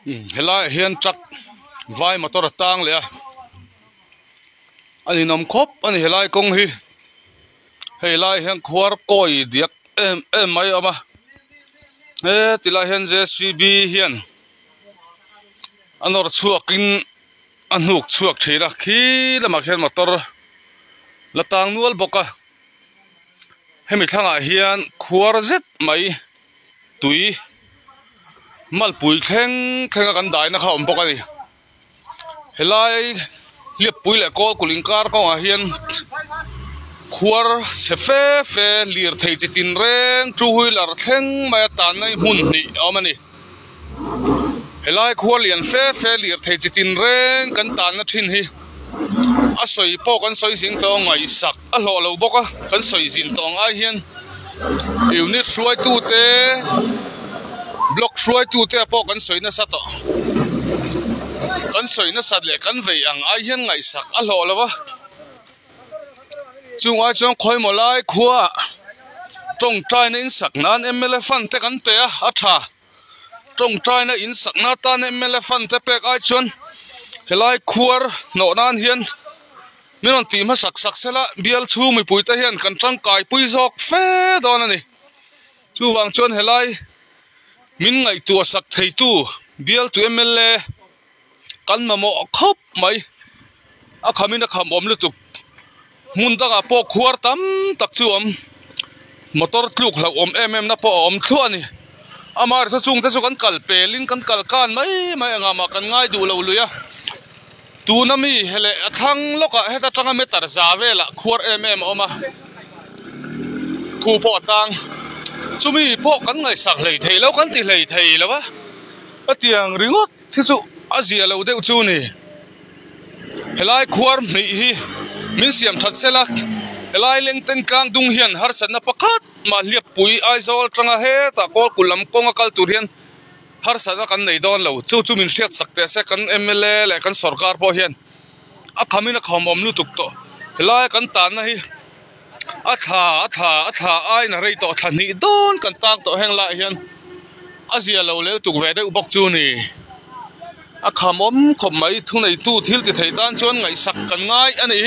Helai hian truck vai motor tang le ani nom khop ani helai kong hi helai hian khuar koi diak em mai ama tilai hian JCB hian anor chuakin anuk chuak thira khi lama hian motor latang nual boka hemi thanga hian khuar zet mai tui malpui thleng kan dai na khom boka ni helai liep pui le kol kulingkar ko a hian khuar se fe lir thei chitin reng two wheeler thleng mai tan nei mun ni amani helai khuar lian fe lir thei chitin reng kan tan na thin hi a soi po kan soi sing to ngai sak a hlo lo boka kan soi zin tong a hian unit ruai tu te block ruai tu te po kan soi na sa to kan soi na sat le kan vei ang a hian ngai sak a hlo lo wa chung ai chong khoi mo lai khuwa tong trai na in sak nan MLA fan te kan pe a tha tong trai na in sak na ta na MLA fan te pek ai chon helai khuar no nan hian minon ti ma sak sela bial chu mi pui ta hian kan tang kai pui jok fe don ani chu wang chon helai min ngai tu sak thei tu bial tu MLA kan mamo khop mai a khamina kham om lu tu mun daga po khuar tam tak chu om motor tluk hlau om na po om thu ani amar sa chung te chu kan kal pelin kan kal kan mai anga ma kan ngai du lo luya tu na mi hele athang loka heta tanga metar zawela khuar oma thu po tang chumi po kan ngai sak lei thei lo kan ti lei thei lawa atiang ringot thi chu azia lo deu chu ni helai khuar mi hi min siam that selak helai leng ten kang dung hian har san na pakhat ma liep pui aizol tanga he ta kol kulam konga kal turian har sana kan nei don lo chu min riat sakte se kan MLA le kan sarkar po hian a khamina khamom lu tuk to helai kan tan na hi a tha ai na rei to thani don kan tang to heng la hian azia lo le tuk ve de ubok chu ni a khamom khom mai thu nei tu thil ti thei tan chon ngai sak kan ngai ani